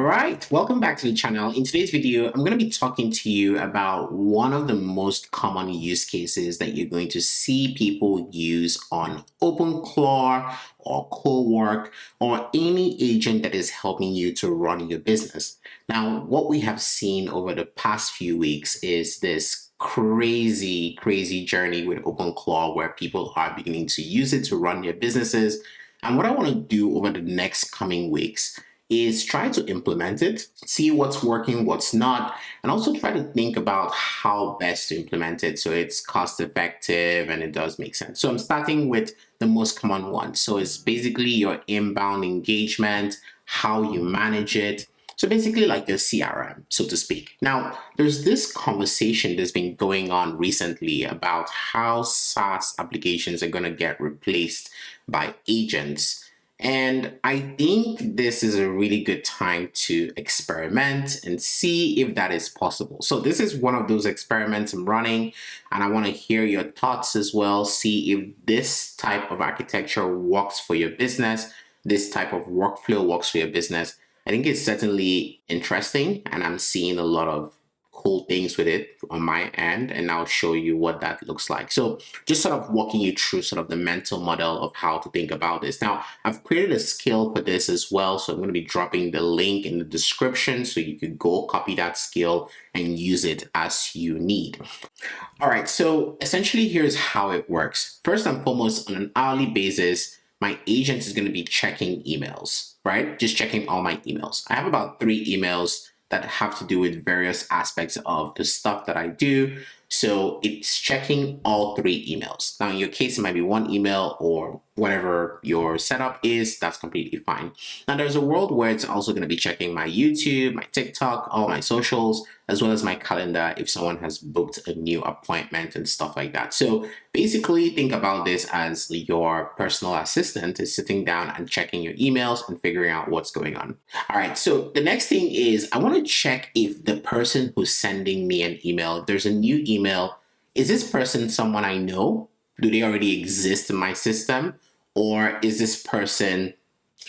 All right, welcome back to the channel. In today's video, I'm going to be talking to you about one of the most common use cases that you're going to see people use on OpenClaw or Cowork or any agent that is helping you to run your business. Now, what we have seen over the past few weeks is this crazy journey with OpenClaw where people are beginning to use it to run their businesses. And what I want to do over the next coming weeks is try to implement it, see what's working, what's not, and also try to think about how best to implement it so it's cost effective and it does make sense. So I'm starting with the most common one. So it's basically your inbound engagement, how you manage it. So basically like your CRM, so to speak. Now, there's this conversation that's been going on recently about how SaaS applications are going to get replaced by agents. And I think this is a really good time to experiment and see if that is possible. So this is one of those experiments I'm running, and I want to hear your thoughts as well. See if this type of architecture works for your business, this type of workflow works for your business. I think it's certainly interesting, and I'm seeing a lot of cool things with it on my end, and I'll show you what that looks like. So just sort of walking you through sort of the mental model of how to think about this. Now, I've created a skill for this as well, so I'm going to be dropping the link in the description so you can go copy that skill and use it as you need. All right, so essentially here's how it works. First and foremost, on an hourly basis, my agent is going to be checking emails, right? Just checking all my emails. I have about 3 emails that have to do with various aspects of the stuff that I do. So it's checking all 3 emails. Now, in your case, it might be 1 email or whatever your setup is, that's completely fine. Now, there's a world where it's also going to be checking my YouTube, my TikTok, all my socials, as well as my calendar if someone has booked a new appointment and stuff like that. So basically, think about this as your personal assistant is sitting down and checking your emails and figuring out what's going on. All right, so the next thing is I want to check if the person who's sending me an email, if there's a new email, is this person someone I know? Do they already exist in my system? Or is this person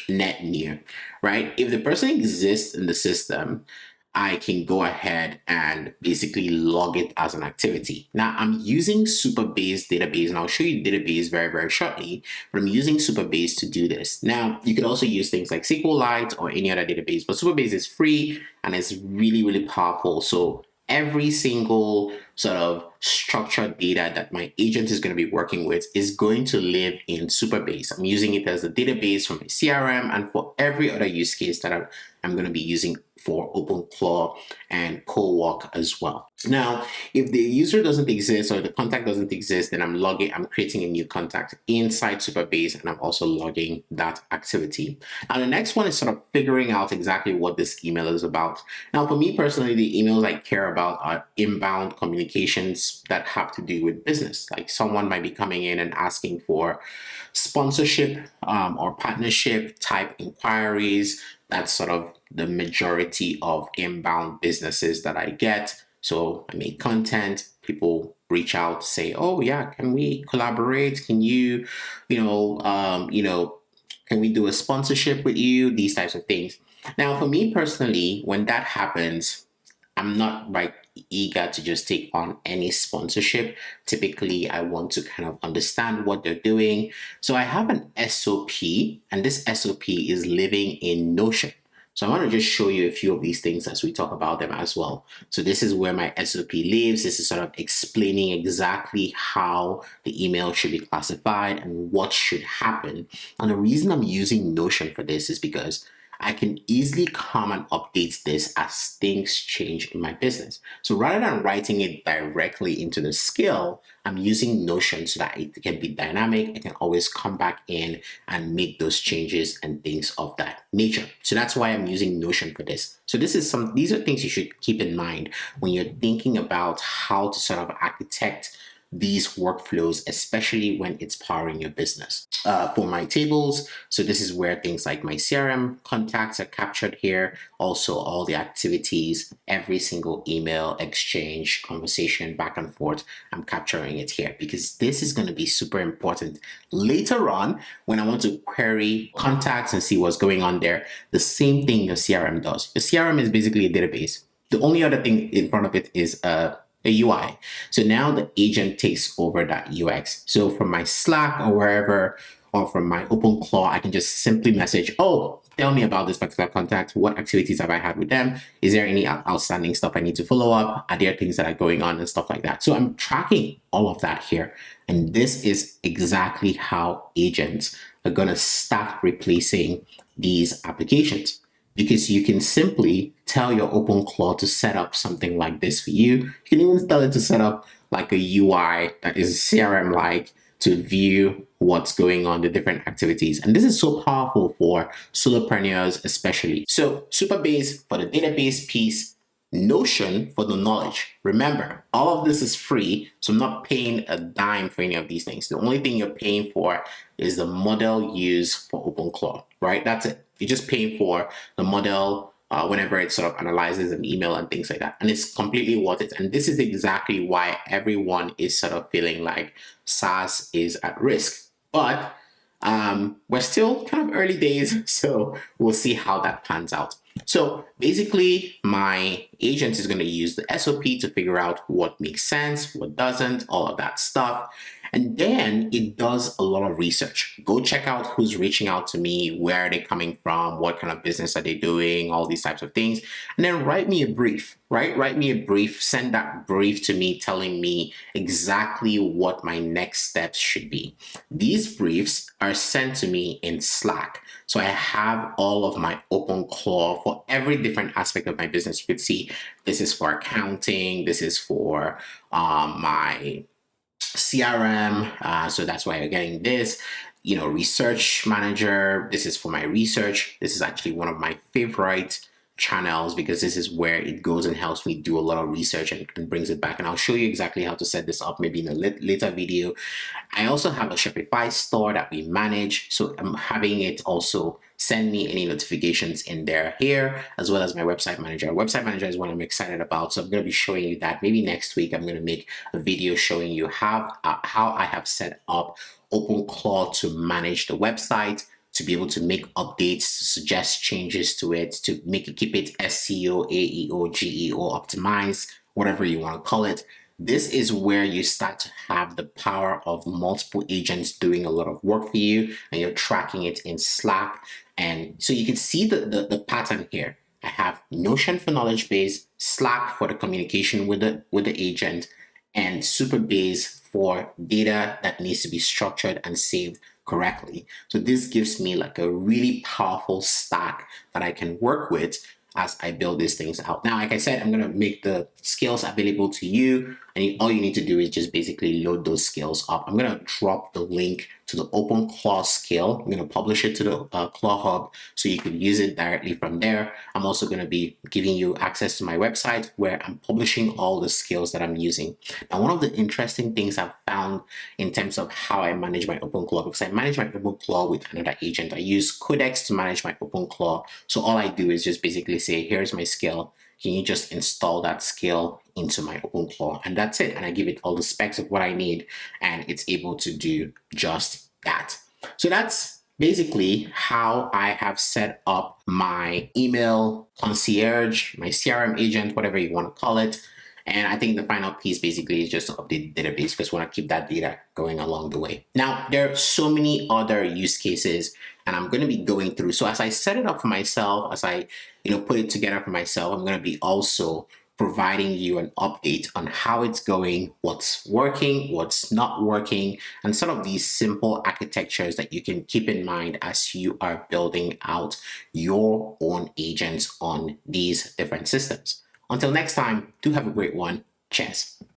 net new, right? If the person exists in the system, I can go ahead and basically log it as an activity. Now, I'm using Supabase database, and I'll show you database very shortly, but I'm using Supabase to do this. Now, you can also use things like SQLite or any other database, but Supabase is free and it's really powerful. So every single sort of structured data that my agent is going to be working with is going to live in Supabase. I'm using it as a database for my CRM and for every other use case that I'm going to be using for OpenClaw and Cowork as well. Now, if the user doesn't exist or the contact doesn't exist, then I'm creating a new contact inside Supabase, and I'm also logging that activity. Now, the next one is sort of figuring out exactly what this email is about. Now, for me personally, the emails I care about are inbound communications that have to do with business. Like someone might be coming in and asking for sponsorship or partnership type inquiries. That's sort of the majority of inbound businesses that I get. So I make content, people reach out, say, oh yeah, can we collaborate? Can you, can we do a sponsorship with you? These types of things. Now, for me personally, when that happens, I'm not eager to just take on any sponsorship. Typically, I want to kind of understand what they're doing. So I have an SOP, and this SOP is living in Notion. So I want to just show you a few of these things as we talk about them as well. So this is where my SOP lives. This is sort of explaining exactly how the email should be classified and what should happen. And the reason I'm using Notion for this is because I can easily come and update this as things change in my business. So rather than writing it directly into the skill, I'm using Notion so that it can be dynamic. I can always come back in and make those changes and things of that nature. So that's why I'm using Notion for this. So these are things you should keep in mind when you're thinking about how to sort of architect these workflows, especially when it's powering your business. For my tables, so this is where things like my CRM contacts are captured here. Also, all the activities, every single email exchange, conversation back and forth, I'm capturing it here because this is going to be super important later on when I want to query contacts and see what's going on there. The same thing your CRM does. Your CRM is basically a database. The only other thing in front of it is a UI. So now the agent takes over that UX. So from my Slack or wherever, or from my OpenClaw, I can just simply message, oh, tell me about this particular contact. What activities have I had with them? Is there any outstanding stuff I need to follow up? Are there things that are going on and stuff like that? So I'm tracking all of that here. And this is exactly how agents are going to start replacing these applications, because you can simply tell your OpenClaw to set up something like this for you. You can even tell it to set up like a UI that is CRM-like to view what's going on, the different activities. And this is so powerful for solopreneurs especially. So Supabase for the database piece, Notion for the knowledge. Remember, all of this is free, so I'm not paying a dime for any of these things. The only thing you're paying for is the model used for OpenClaw, right? That's it. You're just paying for the model whenever it sort of analyzes an email and things like that. And it's completely worth it. And this is exactly why everyone is sort of feeling like SaaS is at risk. But we're still kind of early days, so we'll see how that pans out. So basically, my agent is going to use the SOP to figure out what makes sense, what doesn't, all of that stuff. And then it does a lot of research. Go check out who's reaching out to me, where are they coming from, what kind of business are they doing, all these types of things. And then write me a brief, right? Write me a brief, send that brief to me telling me exactly what my next steps should be. These briefs are sent to me in Slack. So I have all of my OpenClaw for every different aspect of my business. You could see this is for accounting, this is for my CRM, so that's why you're getting this, research manager. This is for my research. This is actually one of my favorite channels because this is where it goes and helps me do a lot of research and brings it back. And I'll show you exactly how to set this up maybe in a later video. I also have a Shopify store that we manage, so I'm having it also send me any notifications in there here, as well as my website manager. Website manager is what I'm excited about, so I'm going to be showing you that. Maybe next week I'm going to make a video showing you how I have set up OpenClaw to manage the website, to be able to make updates, to suggest changes to it, to keep it SEO, AEO, GEO optimized, whatever you want to call it. This is where you start to have the power of multiple agents doing a lot of work for you, and you're tracking it in Slack. And so you can see the pattern here. I have Notion for knowledge base, Slack for the communication with the agent, and Supabase for data that needs to be structured and saved correctly. So this gives me like a really powerful stack that I can work with as I build these things out. Now, like I said, I'm going to make the skills available to you, and all you need to do is just basically load those skills up. I'm going to drop the link to the OpenClaw skill. I'm going to publish it to the Claw Hub so you can use it directly from there. I'm also going to be giving you access to my website where I'm publishing all the skills that I'm using. Now, one of the interesting things I've found in terms of how I manage my OpenClaw, because I manage my OpenClaw with another agent. I use Codex to manage my OpenClaw. So all I do is just basically say, here's my skill. Can you just install that skill into my OpenClaw? And that's it. And I give it all the specs of what I need, and it's able to do just that. So that's basically how I have set up my email concierge, my CRM agent, whatever you want to call it. And I think the final piece basically is just to update the database because we want to keep that data going along the way. Now, there are so many other use cases, and I'm going to be going through. So as I set it up for myself, as I put it together for myself, I'm going to be also providing you an update on how it's going, what's working, what's not working, and some of these simple architectures that you can keep in mind as you are building out your own agents on these different systems. Until next time, do have a great one. Cheers.